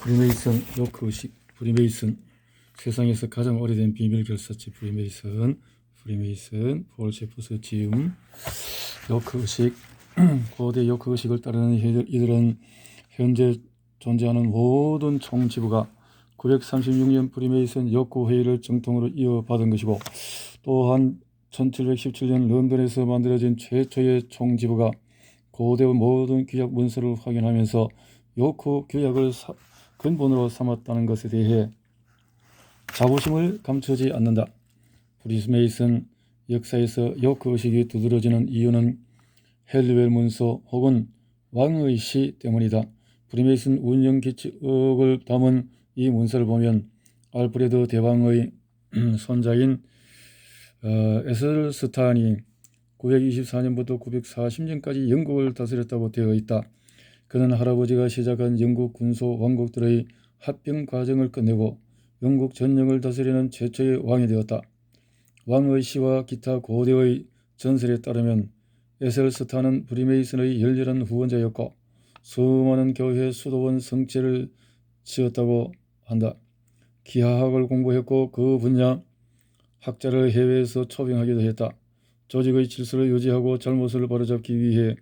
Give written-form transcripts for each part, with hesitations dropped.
프리메이슨 요크 의식. 프리메이슨 세상에서 가장 오래된 비밀 결사체. 프리메이슨 폴 제퍼스 지음. 요크 의식. 고대 요크 의식을 따르는 이들은 현재 존재하는 모든 총지부가 936년 프리메이슨 요크 회의를 정통으로 이어받은 것이고, 또한 1717년 런던에서 만들어진 최초의 총지부가 고대 모든 규약 문서를 확인하면서 요크 규약을 근본으로 삼았다는 것에 대해 자부심을 감추지 않는다. 프리메이슨 역사에서 요크 의식이 두드러지는 이유는 헬리웰 문서 혹은 왕의 시 때문이다. 프리메이슨 운영 규칙을 담은 이 문서를 보면 알프레드 대왕의 손자인 에셀스탄이 924년부터 940년까지 영국을 다스렸다고 되어 있다. 그는 할아버지가 시작한 영국 군소 왕국들의 합병 과정을 끝내고 영국 전역을 다스리는 최초의 왕이 되었다. 왕의 시와 기타 고대의 전설에 따르면 에셀스탄은 프리메이슨의 열렬한 후원자였고 수많은 교회 수도원 성체를 지었다고 한다. 기하학을 공부했고 그 분야 학자를 해외에서 초빙하기도 했다. 조직의 질서를 유지하고 잘못을 바로잡기 위해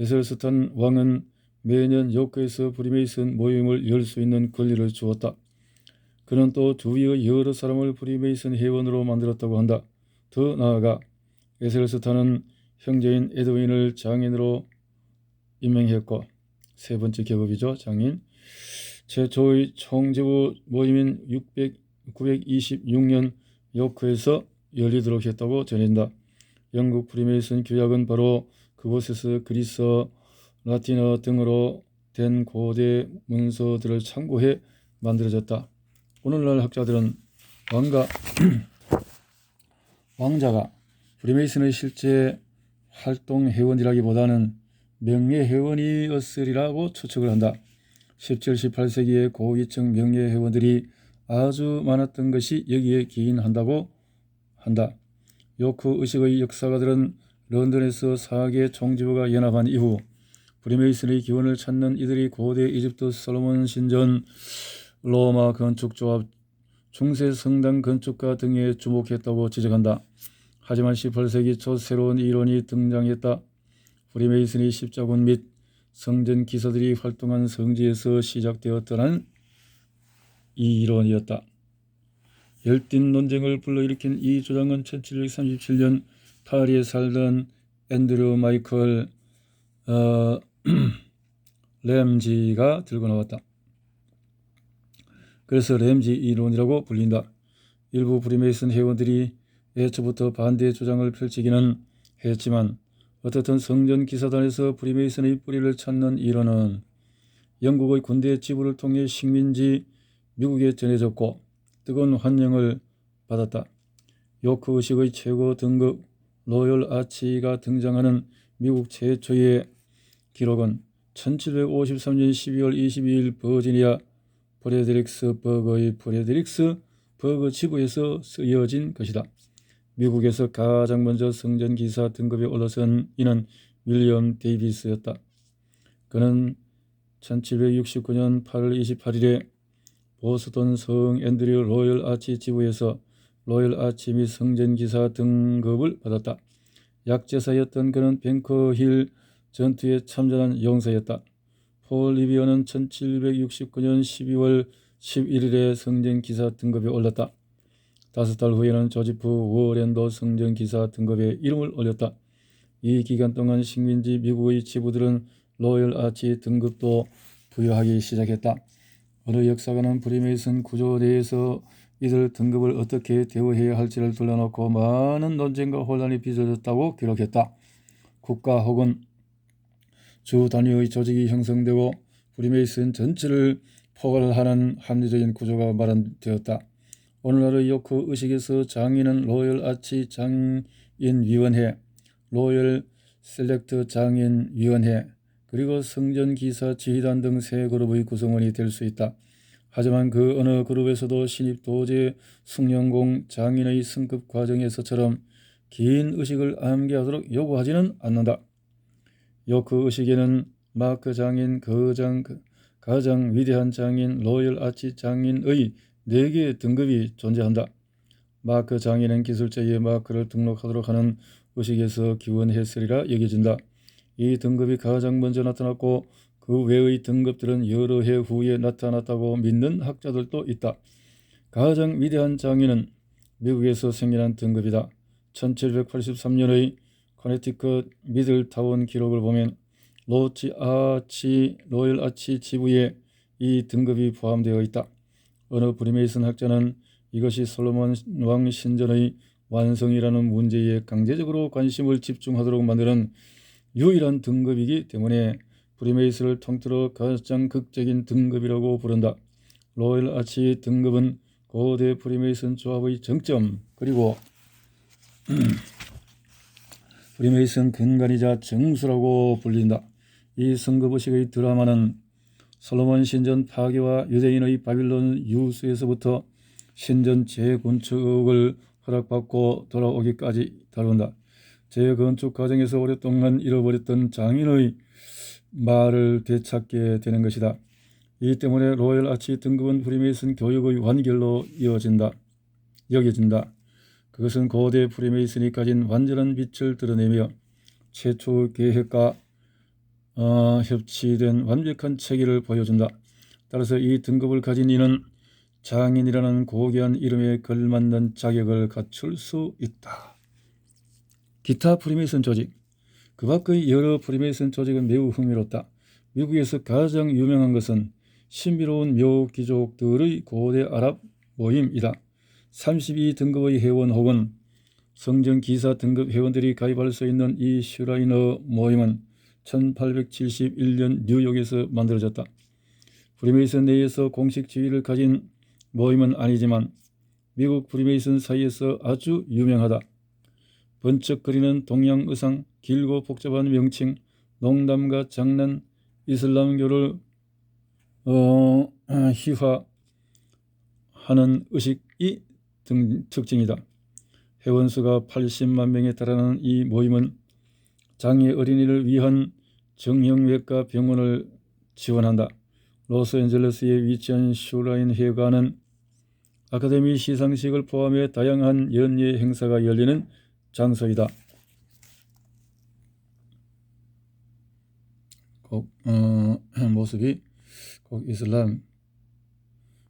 에셀스탄 왕은 매년 요크에서 프리메이슨 모임을 열 수 있는 권리를 주었다. 그는 또 주위의 여러 사람을 프리메이슨 회원으로 만들었다고 한다. 더 나아가 에셀스탄은 형제인 에드윈을 장인으로 임명했고, 세 번째 계급이죠, 장인. 최초의 총지부 모임인 926년 요크에서 열리도록 했다고 전한다. 영국 프리메이슨 규약은 바로 그곳에서 그리스어, 라틴어 등으로 된 고대 문서들을 참고해 만들어졌다. 오늘날 학자들은 왕자가 프리메이슨의 실제 활동 회원이라기보다는 명예 회원이었으리라고 추측을 한다. 17, 18세기의 고위층 명예 회원들이 아주 많았던 것이 여기에 기인한다고 한다. 요크 의식의 역사가들은 런던에서 4개 총지부가 연합한 이후 프리메이슨의 기원을 찾는 이들이 고대 이집트 솔로몬 신전, 로마 건축조합, 중세 성당 건축가 등에 주목했다고 지적한다. 하지만 18세기 초 새로운 이론이 등장했다. 프리메이슨이 십자군 및 성전 기사들이 활동한 성지에서 시작되었다는 이 이론이었다. 열띤 논쟁을 불러일으킨 이 주장은 1737년 파리에 살던 앤드류 마이클 램지가 들고 나왔다. 그래서 램지 이론이라고 불린다. 일부 프리메이슨 회원들이 애초부터 반대 주장을 펼치기는 했지만 어떻든 성전 기사단에서 프리메이슨의 뿌리를 찾는 이론은 영국의 군대 지부를 통해 식민지 미국에 전해졌고 뜨거운 환영을 받았다. 요크 의식의 최고 등급 로열 아치가 등장하는 미국 최초의 기록은 1753년 12월 22일 버지니아 프레드릭스버그 지부에서 쓰여진 것이다. 미국에서 가장 먼저 성전기사 등급에 올라선 이는 윌리엄 데이비스였다. 그는 1769년 8월 28일에 보스턴 성 앤드류 로열 아치 지부에서 로열 아치 및 성전기사 등급을 받았다. 약제사였던 그는 뱅커힐 전투에 참전한 용사였다. 폴 리비어는 1769년 12월 11일에 성전기사 등급에 올랐다. 5달 후에는 조지프 워렌도 성전기사 등급에 이름을 올렸다. 이 기간 동안 식민지 미국의 지부들은 로열 아치 등급도 부여하기 시작했다. 어느 역사가는 프리메이슨 구조 내에서 이들 등급을 어떻게 대우해야 할지를 둘러놓고 많은 논쟁과 혼란이 빚어졌다고 기록했다. 국가 혹은 주 단위의 조직이 형성되고 프리메이슨 전체를 포괄하는 합리적인 구조가 마련되었다. 오늘날의 요크 의식에서 장인은 로열 아치 장인위원회, 로열 셀렉트 장인위원회, 그리고 성전기사 지휘단 등 세 그룹의 구성원이 될 수 있다. 하지만 그 어느 그룹에서도 신입 도제 숭령공 장인의 승급 과정에서처럼 긴 의식을 암기하도록 요구하지는 않는다. 요크 의식에는 마크 장인, 거장, 가장 위대한 장인 로열 아치 장인의 4개의 등급이 존재한다. 마크 장인은 기술자의 마크를 등록하도록 하는 의식에서 기원했으리라 여겨진다. 이 등급이 가장 먼저 나타났고 그 외의 등급들은 여러 해 후에 나타났다고 믿는 학자들도 있다. 가장 위대한 장인은 미국에서 생겨난 등급이다. 1783년의 커네티컷 미들타운 기록을 보면 로열 아치 지부에 이 등급이 포함되어 있다. 어느 프리메이슨 학자는 이것이 솔로몬 왕 신전의 완성이라는 문제에 강제적으로 관심을 집중하도록 만드는 유일한 등급이기 때문에 프리메이슨을 통틀어 가장 극적인 등급이라고 부른다. 로열 아치 등급은 고대 프리메이슨 조합의 정점 그리고 프리메이슨 근간이자 정수라고 불린다. 이 성급의식의 드라마는 솔로몬 신전 파괴와 유대인의 바빌론 유수에서부터 신전 재건축을 허락받고 돌아오기까지 다룬다. 재건축 과정에서 오랫동안 잃어버렸던 장인의 말을 되찾게 되는 것이다. 이 때문에 로열 아치 등급은 프리메이슨 교육의 완결로 여겨진다. 그것은 고대 프리메이슨이 가진 완전한 빛을 드러내며 최초 계획과 협치된 완벽한 체계를 보여준다. 따라서 이 등급을 가진 이는 장인이라는 고귀한 이름에 걸맞는 자격을 갖출 수 있다. 기타 프리메이슨 조직. 그 밖의 여러 프리메이슨 조직은 매우 흥미롭다. 미국에서 가장 유명한 것은 신비로운 묘귀족들의 고대 아랍 모임이다. 32등급의 회원 혹은 성전기사 등급 회원들이 가입할 수 있는 이 슈라이너 모임은 1871년 뉴욕에서 만들어졌다. 프리메이슨 내에서 공식 지위를 가진 모임은 아니지만 미국 프리메이슨 사이에서 아주 유명하다. 번쩍거리는 동양 의상, 길고 복잡한 명칭, 농담과 장난, 이슬람교를 희화하는 의식이 특징이다. 회원수가 80만 명에 달하는 이 모임은 장애 어린이를 위한 정형외과 병원을 지원한다. 로스앤젤레스에 위치한 슈라인 회관은 아카데미 시상식을 포함해 다양한 연예 행사가 열리는 장소이다. 모습이 꼭 이슬람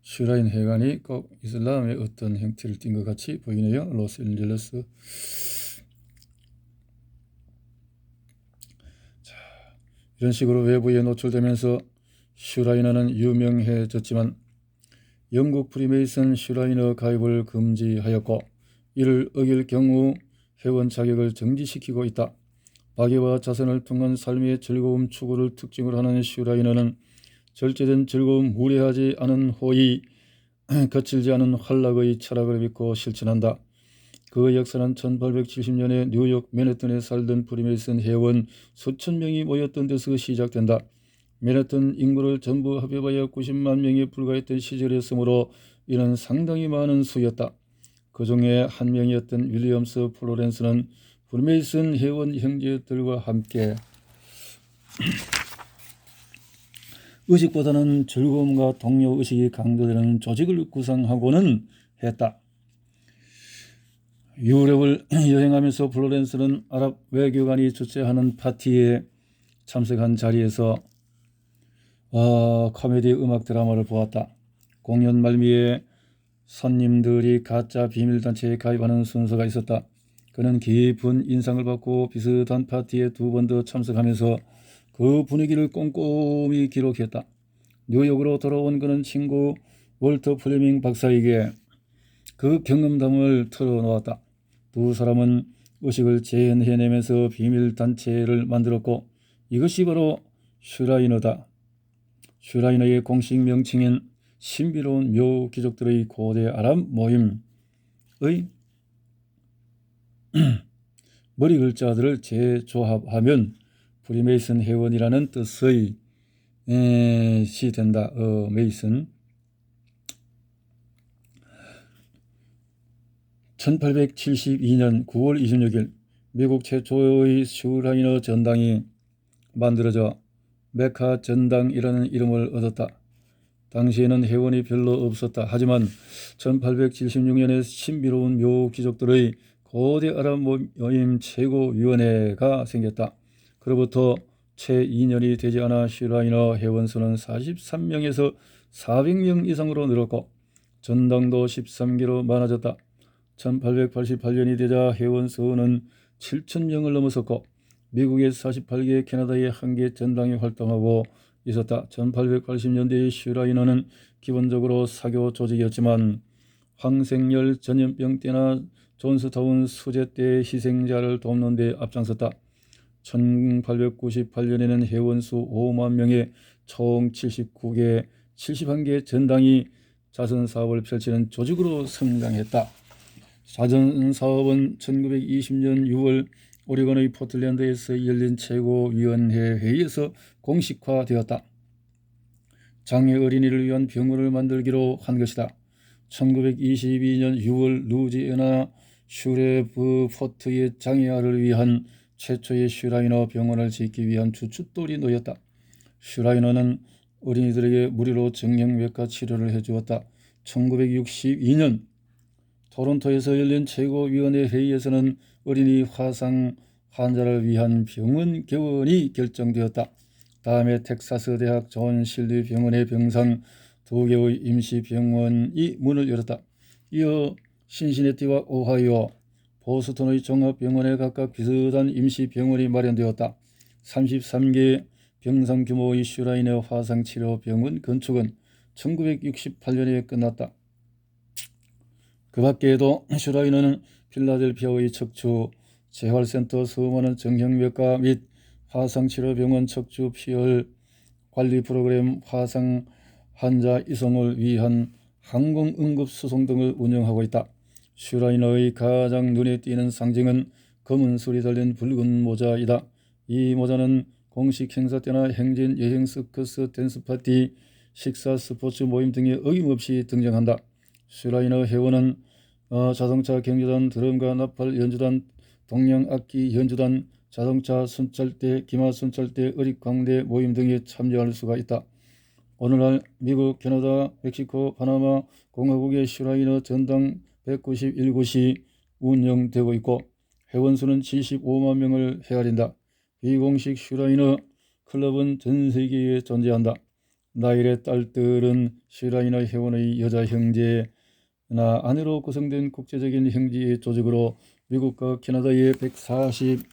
슈라인 회관이 꼭 이슬람의 어떤 형태를 띈 것 같이 보이네요. 로스앤젤레스. 이런 식으로 외부에 노출되면서 슈라이너는 유명해졌지만 영국 프리메이슨 슈라이너 가입을 금지하였고 이를 어길 경우 회원 자격을 정지시키고 있다. 박애와 자선을 통한 삶의 즐거움 추구를 특징으로 하는 슈라이너는 절제된 즐거움, 무례하지 않은 호의, 거칠지 않은 활락의 철학을 믿고 실천한다. 그 역사는 1870년에 뉴욕 맨해튼에 살던 프리메이슨 회원 수천 명이 모였던 데서 시작된다. 맨해튼 인구를 전부 합해봐야 90만 명에 불과했던 시절이었으므로 이는 상당히 많은 수였다. 그 중에 한 명이었던 윌리엄스 플로렌스는 프리메이슨 회원 형제들과 함께 의식보다는 즐거움과 동료의식이 강조되는 조직을 구성하고는 했다. 유럽을 여행하면서 플로렌스는 아랍 외교관이 주최하는 파티에 참석한 자리에서 코미디 음악 드라마를 보았다. 공연 말미에 손님들이 가짜 비밀단체에 가입하는 순서가 있었다. 그는 깊은 인상을 받고 비슷한 파티에 2번 더 참석하면서 그 분위기를 꼼꼼히 기록했다. 뉴욕으로 돌아온 그는 친구 월터 플레밍 박사에게 그 경험담을 털어놓았다. 두 사람은 의식을 재현해내면서 비밀단체를 만들었고 이것이 바로 슈라이너다. 슈라이너의 공식 명칭인 신비로운 묘귀족들의 고대 아랍 모임의 머리 글자들을 재조합하면 프리메이슨 회원이라는 뜻의 시 된다. 메이슨. 1872년 9월 26일 미국 최초의 슈라이너 전당이 만들어져 메카 전당이라는 이름을 얻었다. 당시에는 회원이 별로 없었다. 하지만 1876년에 신비로운 묘 귀족들의 고대 아랍 모임 최고위원회가 생겼다. 그로부터 채 2년이 되지 않아 슈라이너 회원수는 43명에서 400명 이상으로 늘었고 전당도 13개로 많아졌다. 1888년이 되자 회원수는 7,000명을 넘어섰고 미국의 48개, 캐나다의 1개 전당이 활동하고 있었다. 1880년대의 슈라이너는 기본적으로 사교 조직이었지만 황색열 전염병 때나 존스타운 수재 때 희생자를 돕는 데 앞장섰다. 1898년에는 회원수 5만 명의 총 79개, 71개 전당이 자선사업을 펼치는 조직으로 성장했다. 자선사업은 1920년 6월 오레곤의 포틀랜드에서 열린 최고위원회 회의에서 공식화되었다. 장애 어린이를 위한 병원을 만들기로 한 것이다. 1922년 6월 루지애나 슈레브포트의 장애아를 위한 최초의 슈라이너 병원을 짓기 위한 주춧돌이 놓였다. 슈라이너는 어린이들에게 무료로 정형외과 치료를 해주었다. 1962년 토론토에서 열린 최고위원회 회의에서는 어린이 화상 환자를 위한 병원 개원이 결정되었다. 다음에 텍사스 대학 존 실리 병원의 병상 2개의 임시병원이 문을 열었다. 이어 신시내티와 오하이오, 보스턴의 종합병원에 각각 비슷한 임시병원이 마련되었다. 33개 병상 규모의 슈라이너 화상치료병원 건축은 1968년에 끝났다. 그 밖에도 슈라이너는 필라델피아의 척추 재활센터, 수많은 정형외과 및 화상치료병원, 척추 피혈 관리 프로그램, 화상 환자 이송을 위한 항공응급수송 등을 운영하고 있다. 슈라이너의 가장 눈에 띄는 상징은 검은 술이 달린 붉은 모자이다. 이 모자는 공식 행사 때나 행진, 여행, 서커스, 댄스 파티, 식사, 스포츠 모임 등에 어김없이 등장한다. 슈라이너 회원은 자동차 경주단, 드럼과 나팔 연주단, 동양악기 연주단, 자동차 순찰대, 기마 순찰대, 어릿광대 모임 등에 참여할 수가 있다. 오늘날 미국, 캐나다, 멕시코, 파나마 공화국의 슈라이너 전당 191곳이 운영되고 있고 회원수는 75만 명을 헤아린다. 비공식 슈라이너 클럽은 전 세계에 존재한다. 나일의 딸들은 슈라이너 회원의 여자 형제나 아내로 구성된 국제적인 형제 조직으로 미국과 캐나다의 149개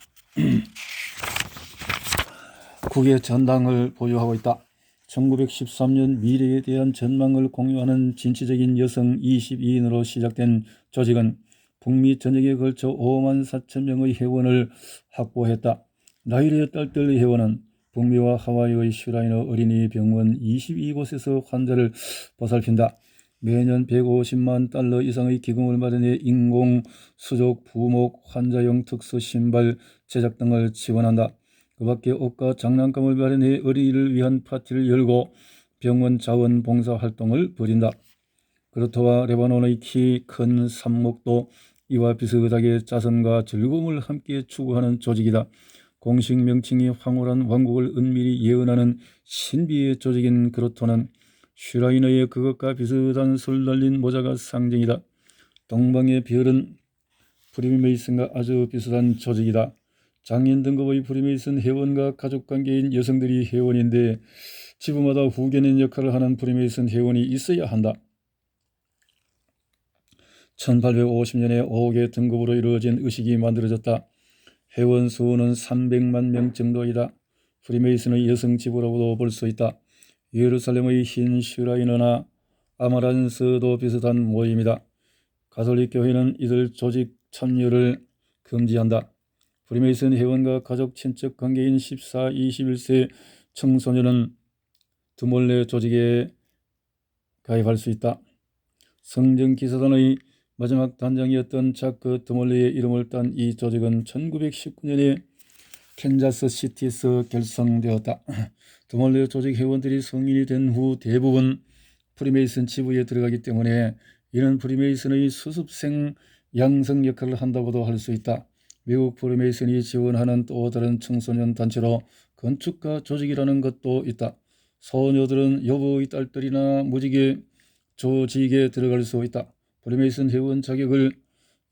전당을 보유하고 있다. 1913년 미래에 대한 전망을 공유하는 진취적인 여성 22인으로 시작된 조직은 북미 전역에 걸쳐 5만 4천 명의 회원을 확보했다. 나일의 딸들 회원은 북미와 하와이의 슈라이너 어린이 병원 22곳에서 환자를 보살핀다. 매년 150만 달러 이상의 기금을 마련해 인공 수족, 부목, 환자용 특수 신발 제작 등을 지원한다. 그 밖에 옷과 장난감을 마련해 어린이를 위한 파티를 열고 병원 자원봉사 활동을 벌인다. 그렇다와 레바논의 키 큰 삽목도 이와 비슷하게 자선과 즐거움을 함께 추구하는 조직이다. 공식 명칭이 황홀한 왕국을 은밀히 예언하는 신비의 조직인 그렇토는 슈라이너의 그것과 비슷한 술 달린 모자가 상징이다. 동방의 별은 프리메이슨과 아주 비슷한 조직이다. 장인 등급의 프리메이슨 회원과 가족관계인 여성들이 회원인데 지부마다 후견인 역할을 하는 프리메이슨 회원이 있어야 한다. 1850년에 5개 등급으로 이루어진 의식이 만들어졌다. 회원 수는 300만 명 정도이다. 프리메이슨의 여성 지부라고도 볼 수 있다. 예루살렘의 흰 슈라이너나 아마란스도 비슷한 모임이다. 가톨릭 교회는 이들 조직 참여를 금지한다. 프리메이슨 회원과 가족 친척 관계인 14, 21세 청소년은 드몰레 조직에 가입할 수 있다. 성전기사단의 마지막 단장이었던 자크 드몰레의 이름을 딴 이 조직은 1919년에 캔자스 시티에서 결성되었다. 드몰레 조직 회원들이 성인이 된 후 대부분 프리메이슨 지부에 들어가기 때문에 이는 프리메이슨의 수습생 양성 역할을 한다고도 할 수 있다. 미국 프리메이슨이 지원하는 또 다른 청소년 단체로 건축가 조직이라는 것도 있다. 소녀들은 여보의 딸들이나 무지개 조직에 들어갈 수 있다. 프리메이슨 회원 자격을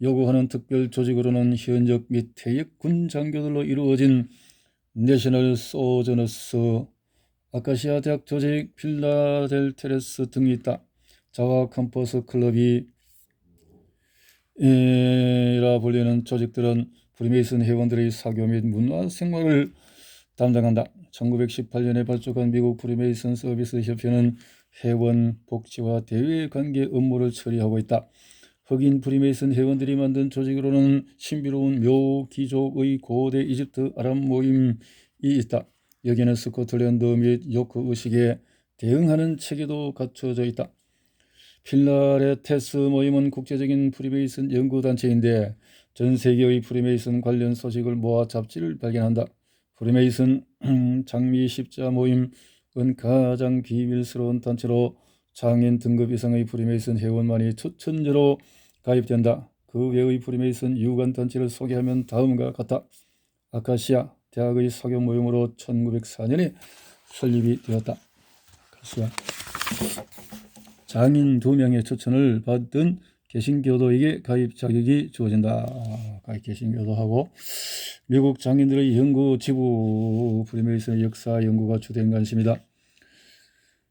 요구하는 특별 조직으로는 현역 및 퇴役 군 장교들로 이루어진 내셔널 소저너스, 아카시아 대학 조직, 필라델테레스 등이 있다. 자와 캠퍼스 클럽이 라 불리는 조직들은 프리메이슨 회원들의 사교 및 문화 생활을 담당한다. 1918년에 발족한 미국 프리메이슨 서비스 협회는 회원 복지와 대외 관계 업무를 처리하고 있다. 흑인 프리메이슨 회원들이 만든 조직으로는 신비로운 묘 귀족의 고대 이집트 아랍 모임이 있다. 여기는 스코틀랜드 및 요크 의식에 대응하는 체계도 갖춰져 있다. 필라레테스 모임은 국제적인 프리메이슨 연구단체인데 전 세계의 프리메이슨 관련 소식을 모아 잡지를 발견한다. 프리메이슨 장미 십자 모임은 가장 비밀스러운 단체로 장인 등급 이상의 프리메이슨 회원만이 추천제로 가입된다. 그 외의 프리메이슨 유관 단체를 소개하면 다음과 같다. 아카시아 대학의 사교 모임으로 1904년에 설립이 되었다. 아카시아. 장인 2명의 추천을 받은 개신교도에게 가입 자격이 주어진다. 가입 개신교도하고 미국 장인들의 연구 지부 프리메이슨의 역사 연구가 주된 관심이다.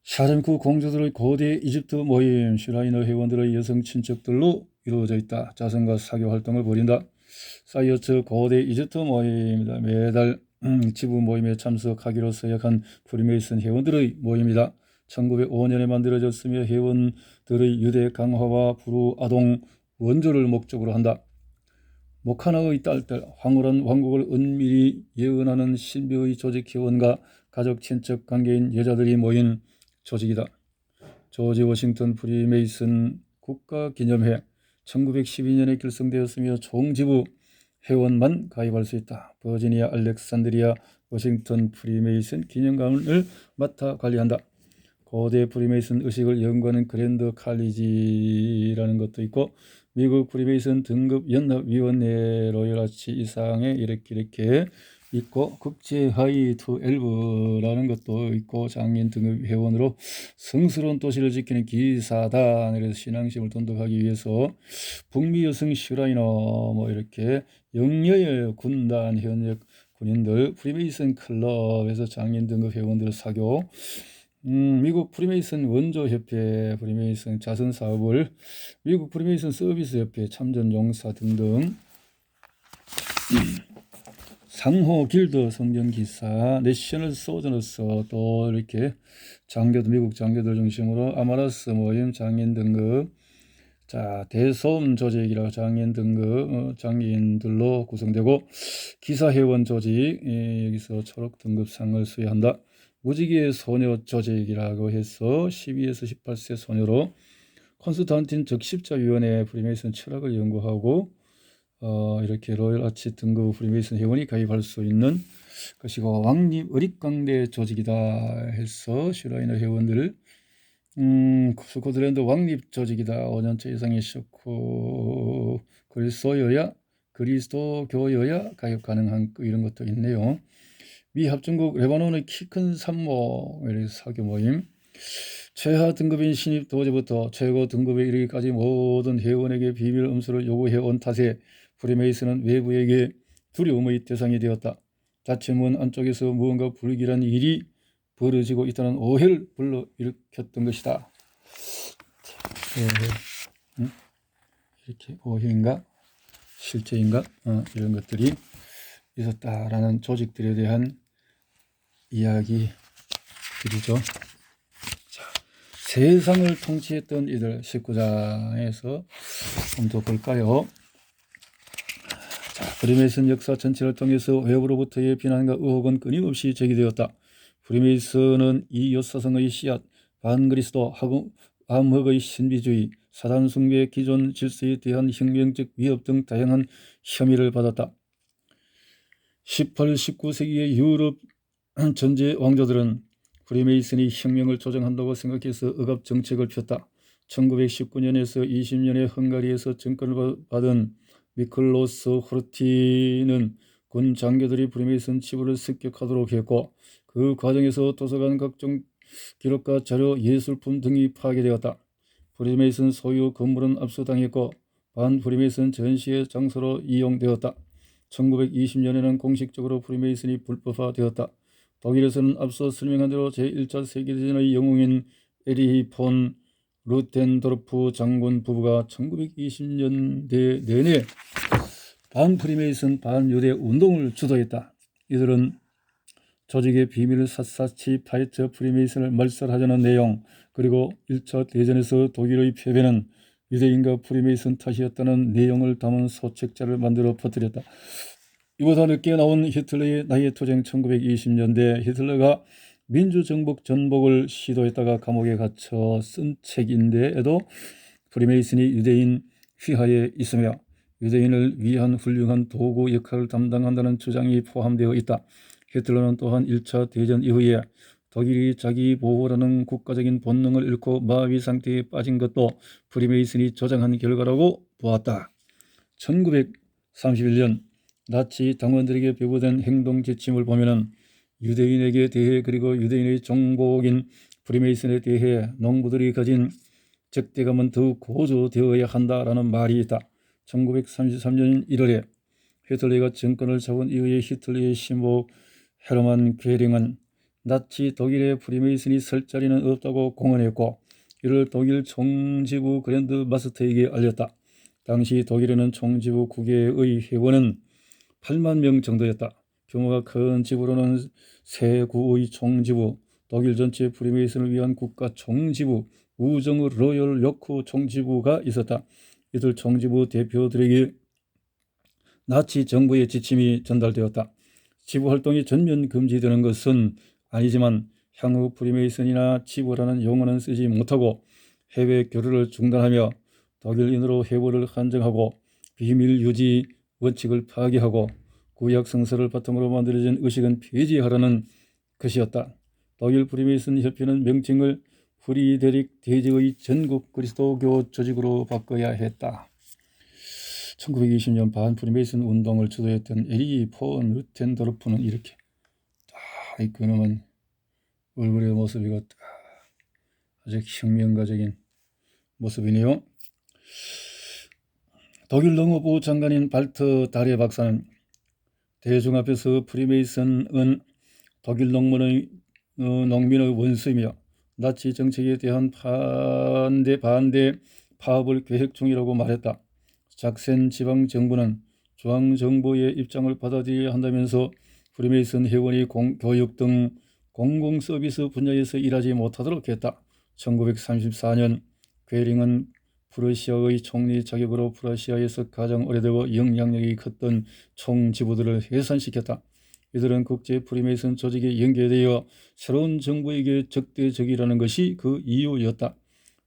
샤렘쿠 공주들의 고대 이집트 모임 슈라이너 회원들의 여성 친척들로 이루어져 있다. 자선과 사교 활동을 벌인다. 사이어츠 고대 이집트 모임이다. 매달 지부 모임에 참석하기로 서약한 프리메이슨 회원들의 모임이다. 1905년에 만들어졌으며 회원들의 유대 강화와 불우 아동 원조를 목적으로 한다. 모카나의 딸들, 황홀한 왕국을 은밀히 예언하는 신비의 조직 회원과 가족 친척 관계인 여자들이 모인 조직이다. 조지 워싱턴 프리메이슨 국가기념회 1912년에 결성되었으며 총지부 회원만 가입할 수 있다. 버지니아 알렉산드리아 워싱턴 프리메이슨 기념관을 맡아 관리한다. 고대 프리메이슨 의식을 연구하는 그랜드 칼리지라는 것도 있고 미국 프리메이슨 등급 연합위원회 로열 아치 이상에 이렇게 있고 국제 하이 투 엘브라는 것도 있고 장인 등급 회원으로 성스러운 도시를 지키는 기사단, 그래서 신앙심을 돈독하기 위해서 북미 여성 슈라이너 뭐 이렇게 영예의 군단 현역 군인들 프리메이슨 클럽에서 장인 등급 회원들 사교, 미국 프리메이슨 원조협회 프리메이슨 자선사업을 미국 프리메이슨 서비스협회 참전용사 등등 상호 길드 성전기사 내셔널 소저너스 또 이렇게 장교들 미국 장교들 중심으로 아마라스 모임 장인 등급 자 대소음 조직이라고 장인 등급 장인들로 구성되고 기사회원 조직 여기서 초록 등급상을 수여한다. 무지개 소녀 조직이라고 해서 12에서 18세 소녀로 콘스탄틴 적십자위원회 프리메이슨 철학을 연구하고 이렇게 로열 아치 등급 프리메이슨 회원이 가입할 수 있는 것이고 왕립 의립광대 조직이다 해서 슈라이너 회원들 스코틀랜드 왕립 조직이다. 5년차 이상의 쇼크 그리스도교여야 가입 가능한 이런 것도 있네요. 미 합중국 레바논의 키 큰 산모 사교 모임 최하 등급인 신입 도제부터 최고 등급에 이르기까지 모든 회원에게 비밀 음수를 요구해온 탓에 프리메이슨은 외부에게 두려움의 대상이 되었다. 자체문 안쪽에서 무언가 불길한 일이 벌어지고 있다는 오해를 불러일으켰던 것이다. 이렇게 오해인가 실제인가 이런 것들이 있었다라는 조직들에 대한 이야기들이죠. 자, 세상을 통치했던 이들 19장에서 한번 더 볼까요? 자, 프리메이슨 역사 전체를 통해서 외부로부터의 비난과 의혹은 끊임없이 제기되었다. 프리메이슨은 이 요사성의 씨앗, 반그리스도, 암흑의 신비주의, 사단 숭배, 기존 질서에 대한 혁명적 위협 등 다양한 혐의를 받았다. 18, 19세기의 유럽 전제 왕조들은 프리메이슨이 혁명을 조정한다고 생각해서 억압 정책을 폈다. 1919년에서 20년에 헝가리에서 정권을 받은 미클로스 호르티는 군 장교들이 프리메이슨 치부를 습격하도록 했고, 그 과정에서 도서관 각종 기록과 자료, 예술품 등이 파괴되었다. 프리메이슨 소유 건물은 압수당했고 반 프리메이슨 전시회 장소로 이용되었다. 1920년에는 공식적으로 프리메이슨이 불법화되었다. 독일에서는 앞서 설명한 대로 제1차 세계대전의 영웅인 에리히 폰 루텐도르프 장군 부부가 1920년대 내내 반프리메이슨 반유대 운동을 주도했다. 이들은 조직의 비밀을 샅샅이 파헤쳐 프리메이슨을 말살하자는 내용, 그리고 1차 대전에서 독일의 패배는 유대인과 프리메이슨 탓이었다는 내용을 담은 소책자를 만들어 퍼뜨렸다. 이보다 늦게 나온 히틀러의 나의 투쟁 1920년대, 히틀러가 민주정복 전복을 시도했다가 감옥에 갇혀 쓴 책인데에도 프리메이슨이 유대인 휘하에 있으며 유대인을 위한 훌륭한 도구 역할을 담당한다는 주장이 포함되어 있다. 히틀러는 또한 1차 대전 이후에 독일이 자기 보호라는 국가적인 본능을 잃고 마비 상태에 빠진 것도 프리메이슨이 조장한 결과라고 보았다. 1931년 나치 당원들에게 배부된 행동 지침을 보면은 유대인에게 대해, 그리고 유대인의 정복인 프리메이슨에 대해 농부들이 가진 적대감은 더욱 고조되어야 한다라는 말이 있다. 1933년 1월에 히틀러가 정권을 잡은 이후에 히틀러의 신복 헤르만 괴링은 나치 독일의 프리메이슨이 설 자리는 없다고 공언했고, 이를 독일 총지부 그랜드 마스터에게 알렸다. 당시 독일에는 총지부 9개의 회원은 8만 명 정도였다. 규모가 큰 지부로는 세 구의 총지부, 독일 전체 프리메이슨을 위한 국가 총지부, 우정의 로열 요크 총지부가 있었다. 이들 총지부 대표들에게 나치 정부의 지침이 전달되었다. 지부 활동이 전면 금지되는 것은 아니지만 향후 프리메이슨이나 지부라는 용어는 쓰지 못하고 해외 교류를 중단하며 독일인으로 해부를 한정하고 비밀 유지 원칙을 파기하고 구약 성서를 바탕으로 만들어진 의식은 폐지하라는 것이었다. 독일 프리메이슨 협회는 명칭을 프리데릭 대제의 전국 그리스도교 조직으로 바꿔야 했다. 1920년 반프리메이슨 운동을 주도했던 에리 폰 루텐도르프는 이렇게 그놈은 얼굴의 모습이고 아주 혁명가적인 모습이네요. 독일 농업부 장관인 발트 다레 박사는 대중 앞에서 프리메이슨은 독일 농민의 원수이며 나치 정책에 대한 반대 파업을 계획 중이라고 말했다. 작센 지방 정부는 중앙 정부의 입장을 받아들여야 한다면서 프리메이슨 회원이 교육 등 공공 서비스 분야에서 일하지 못하도록 했다. 1934년 괴링은 프러시아의 총리 자격으로 프러시아에서 가장 오래되고 영향력이 컸던 총지부들을 해산시켰다. 이들은 국제 프리메이슨 조직에 연계되어 새로운 정부에게 적대적이라는 것이 그 이유였다.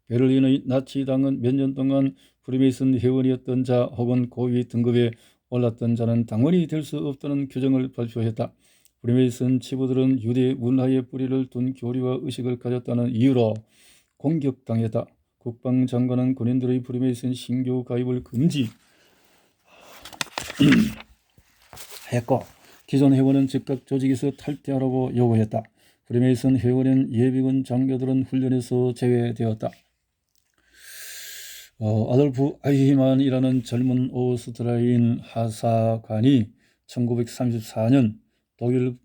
베를린의 나치당은 몇 년 동안 프리메이슨 회원이었던 자 혹은 고위 등급에 올랐던 자는 당원이 될 수 없다는 규정을 발표했다. 프리메이슨 지부들은 유대 문화의 뿌리를 둔 교리와 의식을 가졌다는 이유로 공격당했다. 국방장관은 군인들의 프리메이슨 신규 가입을 금지했고, 기존 회원은 즉각 조직에서 탈퇴하라고 요구했다. 프리메이슨 회원인 예비군 장교들은 훈련에서 제외되었다. 아돌프 아이히만이라는 젊은 오스트라리아인 하사관이 1934년 독일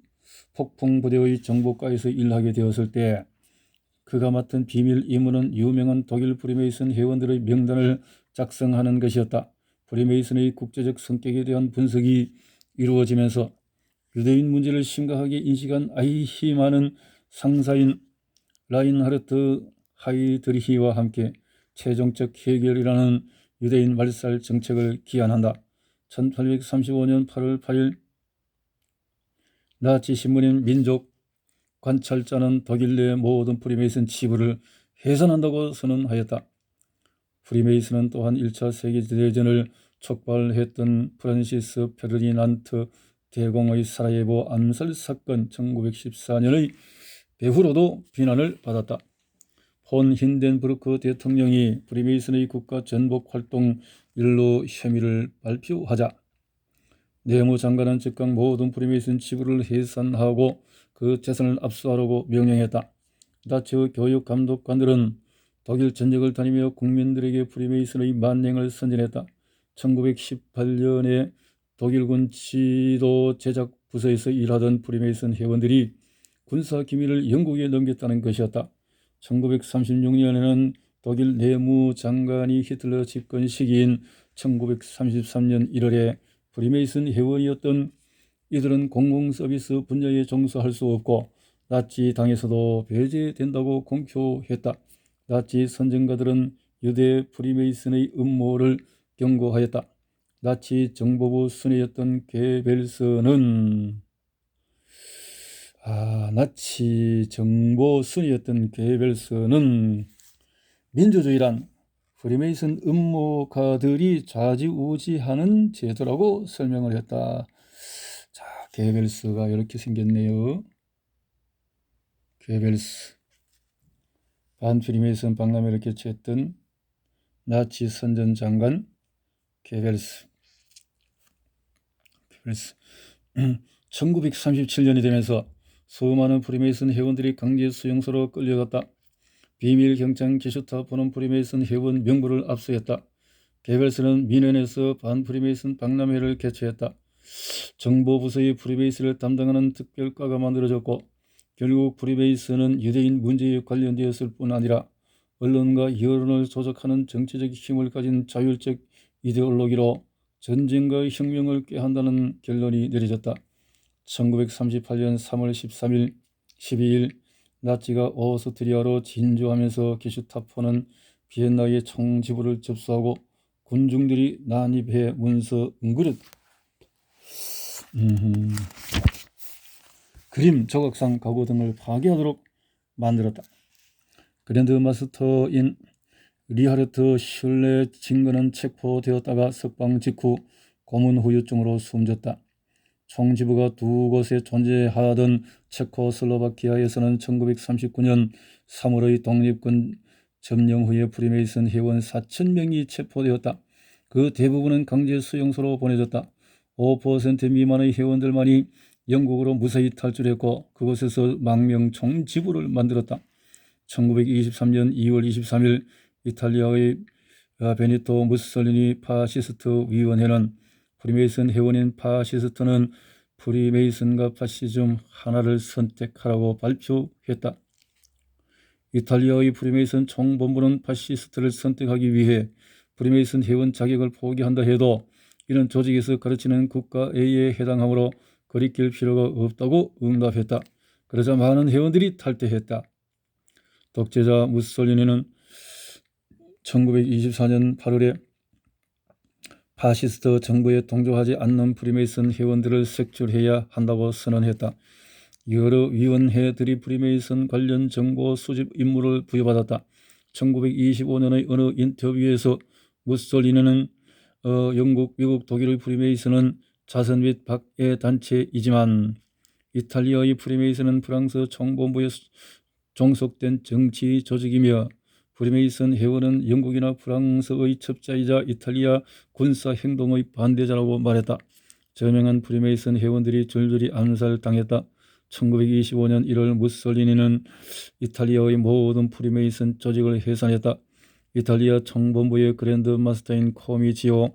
폭풍부대의 정보과에서 일하게 되었을 때 그가 맡은 비밀 임무는 유명한 독일 프리메이슨 회원들의 명단을 작성하는 것이었다. 프리메이슨의 국제적 성격에 대한 분석이 이루어지면서 유대인 문제를 심각하게 인식한 아이히만은 상사인 라인하르트 하이드리히와 함께 최종적 해결이라는 유대인 말살 정책을 기한한다. 1835년 8월 8일 나치 신문인 민족 관찰자는 독일 내 모든 프리메이슨 지부를 해산한다고 선언하였다. 프리메이슨은 또한 1차 세계대전을 촉발했던 프란시스 페르디난트 대공의 사라예보 암살 사건 1914년의 배후로도 비난을 받았다. 폰 힌덴부르크 대통령이 프리메이슨의 국가 전복 활동 일로 혐의를 발표하자 내무장관은 즉각 모든 프리메이슨 지부를 해산하고 그 재산을 압수하라고 명령했다. 다처 교육감독관들은 독일 전역을 다니며 국민들에게 프리메이슨의 만행을 선전했다. 1918년에 독일군 지도 제작 부서에서 일하던 프리메이슨 회원들이 군사 기밀을 영국에 넘겼다는 것이었다. 1936년에는 독일 내무장관이 히틀러 집권 시기인 1933년 1월에 프리메이슨 회원이었던 이들은 공공서비스 분야에 종사할 수 없고 나치 당에서도 배제된다고 공표했다. 나치 선전가들은 유대 프리메이슨의 음모를 경고하였다. 나치 정보부 수뇌였던 게벨스는 민주주의란 프리메이슨 음모가들이 좌지우지하는 제도라고 설명을 했다. 자, 게벨스가 이렇게 생겼네요. 게벨스, 반프리메이슨 박람회를 개최했던 나치 선전장관 게벨스. 1937년이 되면서 수많은 프리메이슨 회원들이 강제 수용소로 끌려갔다. 비밀 경장 게슈타포는 프리메이슨 회원 명부를 압수했다. 게벨스는 미넨에서 반프리메이슨 박람회를 개최했다. 정보부서의 프리메이슨을 담당하는 특별과가 만들어졌고 결국 프리메이슨은 유대인 문제에 관련되었을 뿐 아니라 언론과 여론을 조작하는 정치적 힘을 가진 자율적 이데올로기로 전쟁과 혁명을 꾀한다는 결론이 내려졌다. 1938년 3월 13일, 12일 나치가 오스트리아로 진주하면서 게슈타포는 비엔나의 총지부를 접수하고 군중들이 난입해 문서 은그릇, 그림, 조각상, 가구 등을 파괴하도록 만들었다. 그랜드 마스터인 리하르트 슐레징거는 체포되었다가 석방 직후 고문 후유증으로 숨졌다. 총지부가 두 곳에 존재하던 체코슬로바키아에서는 1939년 3월의 독립군 점령 후에 프리메이슨 회원 4,000명이 체포되었다. 그 대부분은 강제 수용소로 보내졌다. 5% 미만의 회원들만이 영국으로 무사히 탈출했고 그곳에서 망명 총지부를 만들었다. 1923년 2월 23일 이탈리아의 베니토 무솔리니 파시스트 위원회는 프리메이슨 회원인 파시스트는 프리메이슨과 파시즘 하나를 선택하라고 발표했다. 이탈리아의 프리메이슨 총본부는 파시스트를 선택하기 위해 프리메이슨 회원 자격을 포기한다 해도 이는 조직에서 가르치는 국가에 해당하므로 거리낄 필요가 없다고 응답했다. 그러자 많은 회원들이 탈퇴했다. 독재자 무솔리니는 1924년 8월에 파시스트 정부에 동조하지 않는 프리메이슨 회원들을 색출해야 한다고 선언했다. 여러 위원회들이 프리메이슨 관련 정보 수집 임무를 부여받았다. 1925년의 어느 인터뷰에서 무솔리니는 영국, 미국, 독일의 프리메이슨은 자선 및 박애 단체이지만 이탈리아의 프리메이슨은 프랑스 총본부에 종속된 정치 조직이며 프리메이슨 회원은 영국이나 프랑스의 첩자이자 이탈리아 군사 행동의 반대자라고 말했다. 저명한 프리메이슨 회원들이 줄줄이 암살당했다. 1925년 1월 무솔리니는 이탈리아의 모든 프리메이슨 조직을 해산했다. 이탈리아 총본부의 그랜드 마스터인 코미지오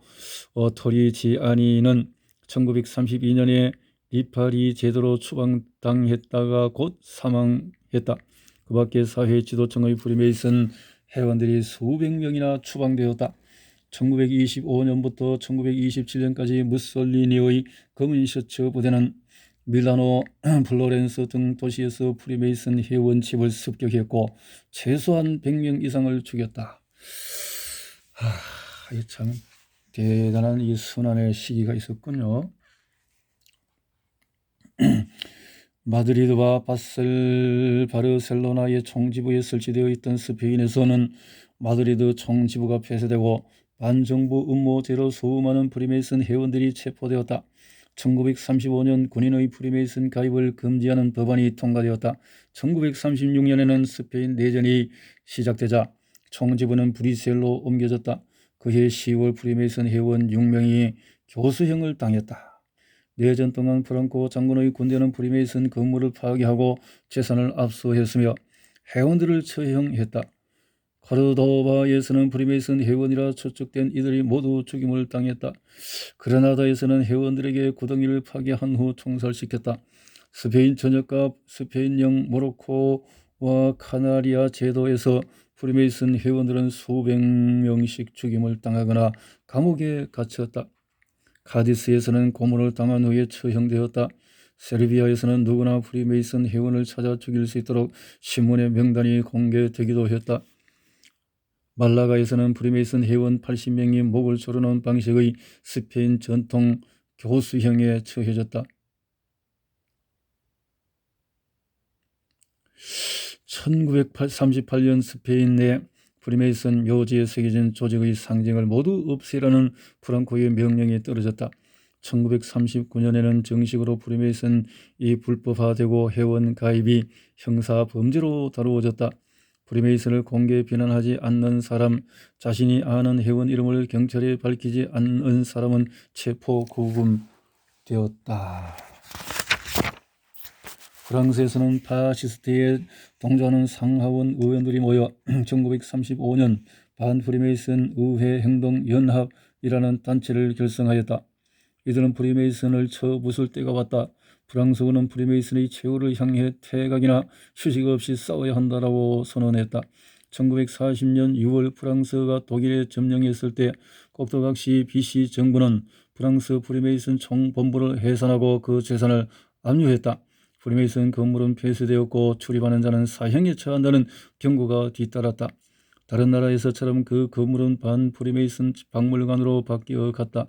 토리지아니는 1932년에 리파리 제도로 추방당했다가 곧 사망했다. 그 밖에 사회 지도층의 프리메이슨 회원들이 수백 명이나 추방되었다. 1925년부터 1927년까지 무솔리니의 검은 셔츠 부대는 밀라노, 플로렌스 등 도시에서 프리메이슨 회원집을 습격했고 최소한 100명 이상을 죽였다. 참 대단한 이 순환의 시기가 있었군요. 마드리드와 바르셀로나의 총지부에 설치되어 있던 스페인에서는 마드리드 총지부가 폐쇄되고 반정부 음모죄로 수많은 프리메이슨 회원들이 체포되었다. 1935년 군인의 프리메이슨 가입을 금지하는 법안이 통과되었다. 1936년에는 스페인 내전이 시작되자 총지부는 브뤼셀로 옮겨졌다. 그해 10월 프리메이슨 회원 6명이 교수형을 당했다. 내전 동안 프랑코 장군의 군대는 프리메이슨 건물을 파괴하고 재산을 압수했으며 회원들을 처형했다. 코르도바에서는 프리메이슨 회원이라 추측된 이들이 모두 죽임을 당했다. 그레나다에서는 회원들에게 구덩이를 파괴한 후 총살시켰다. 스페인 전역과 스페인령 모로코와 카나리아 제도에서 프리메이슨 회원들은 수백 명씩 죽임을 당하거나 감옥에 갇혔다. 카디스에서는 고문을 당한 후에 처형되었다. 세르비아에서는 누구나 프리메이슨 회원을 찾아 죽일 수 있도록 신문의 명단이 공개되기도 했다. 말라가에서는 프리메이슨 회원 80명이 목을 조르는 방식의 스페인 전통 교수형에 처해졌다. 1938년 스페인 내 프리메이슨 묘지에 새겨진 조직의 상징을 모두 없애라는 프랑코의 명령이 떨어졌다. 1939년에는 정식으로 프리메이슨이 불법화되고 회원 가입이 형사 범죄로 다루어졌다. 프리메이슨을 공개 비난하지 않는 사람, 자신이 아는 회원 이름을 경찰에 밝히지 않은 사람은 체포 구금되었다. 프랑스에서는 파시스트에 동조하는 상하원 의원들이 모여 1935년 반프리메이슨 의회행동연합이라는 단체를 결성하였다. 이들은 프리메이슨을 쳐부술 때가 왔다. 프랑스군은 프리메이슨의 최후를 향해 퇴각이나 휴식 없이 싸워야 한다라고 선언했다. 1940년 6월 프랑스가 독일에 점령했을 때 꼭두각시 BC 정부는 프랑스 프리메이슨 총본부를 해산하고 그 재산을 압류했다. 프리메이슨 건물은 폐쇄되었고 출입하는 자는 사형에 처한다는 경고가 뒤따랐다. 다른 나라에서처럼 그 건물은 반프리메이슨 박물관으로 바뀌어 갔다.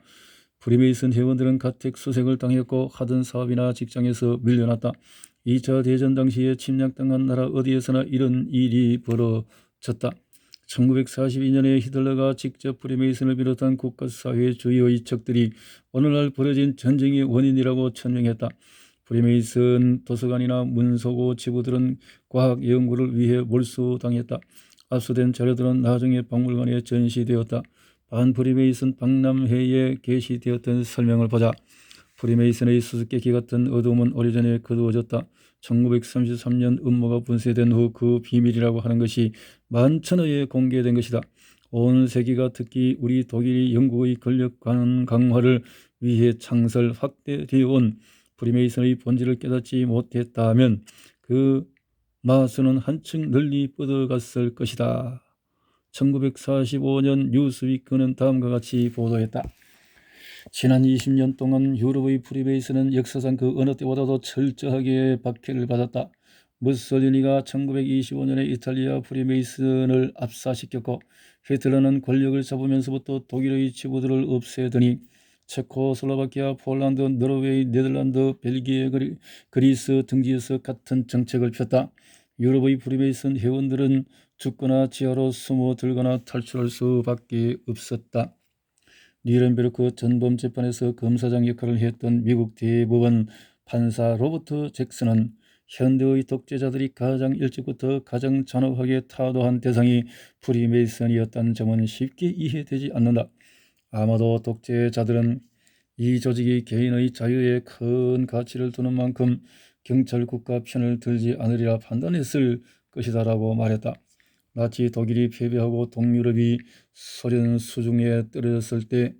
프리메이슨 회원들은 가택수색을 당했고 하던 사업이나 직장에서 밀려났다. 2차 대전 당시에 침략당한 나라 어디에서나 이런 일이 벌어졌다. 1942년에 히틀러가 직접 프리메이슨을 비롯한 국가사회 주요의 적들이 오늘날 벌어진 전쟁의 원인이라고 천명했다. 프리메이슨 도서관이나 문서고 지부들은 과학 연구를 위해 몰수당했다. 압수된 자료들은 나중에 박물관에 전시되었다. 반프리메이슨 박람회에 게시되었던 설명을 보자. 프리메이슨의 수수께끼 같은 어두움은 오래전에 거두어졌다. 1933년 음모가 분쇄된 후 그 비밀이라고 하는 것이 만천하에 공개된 것이다. 온 세계가 특히 우리 독일이 영국의 권력 강화를 위해 창설 확대되어 온 프리메이슨의 본질을 깨닫지 못했다면 그 마수는 한층 널리 뻗어갔을 것이다. 1945년 뉴스위크는 다음과 같이 보도했다. 지난 20년 동안 유럽의 프리메이슨은 역사상 그 어느 때보다도 철저하게 박해를 받았다. 무솔리니가 1925년에 이탈리아 프리메이슨을 압사시켰고 히틀러는 권력을 잡으면서부터 독일의 지부들을 없애더니 체코슬로바키아, 폴란드, 노르웨이, 네덜란드, 벨기에, 그리스 등지에서 같은 정책을 폈다. 유럽의 프리메이슨 회원들은 죽거나 지하로 숨어들거나 탈출할 수밖에 없었다. 뉘른베르크 전범재판에서 검사장 역할을 했던 미국 대법원 판사 로버트 잭슨은 현대의 독재자들이 가장 일찍부터 가장 잔혹하게 타도한 대상이 프리메이슨이었다는 점은 쉽게 이해되지 않는다. 아마도 독재자들은 이 조직이 개인의 자유에 큰 가치를 두는 만큼 경찰 국가 편을 들지 않으리라 판단했을 것이다 라고 말했다. 나치 독일이 패배하고 동유럽이 소련 수중에 떨어졌을 때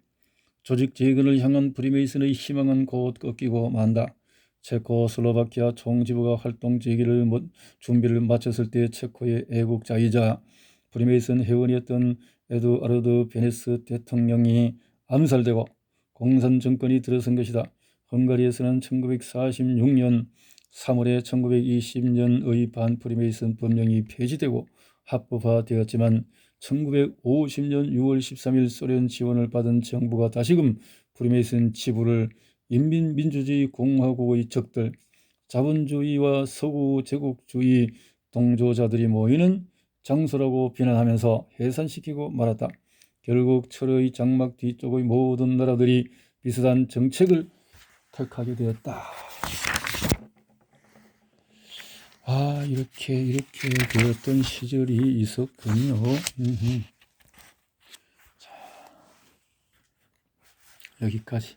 조직 재건을 향한 프리메이슨의 희망은 곧 꺾이고 만다. 체코슬로바키아 총지부가 활동 재개를 준비를 마쳤을 때 체코의 애국자이자 프리메이슨 회원이었던 에두아르드 베네스 대통령이 암살되고 공산 정권이 들어선 것이다. 헝가리에서는 1946년 3월에 1920년의 반프리메이슨 법령이 폐지되고 합법화되었지만 1950년 6월 13일 소련 지원을 받은 정부가 다시금 프리메이슨 지부를 인민민주주의 공화국의 적들, 자본주의와 서구 제국주의 동조자들이 모이는 장소라고 비난하면서 해산시키고 말았다. 결국 철의 장막 뒤쪽의 모든 나라들이 비슷한 정책을 택하게 되었다. 이렇게 되었던 시절이 있었군요. 자, 여기까지.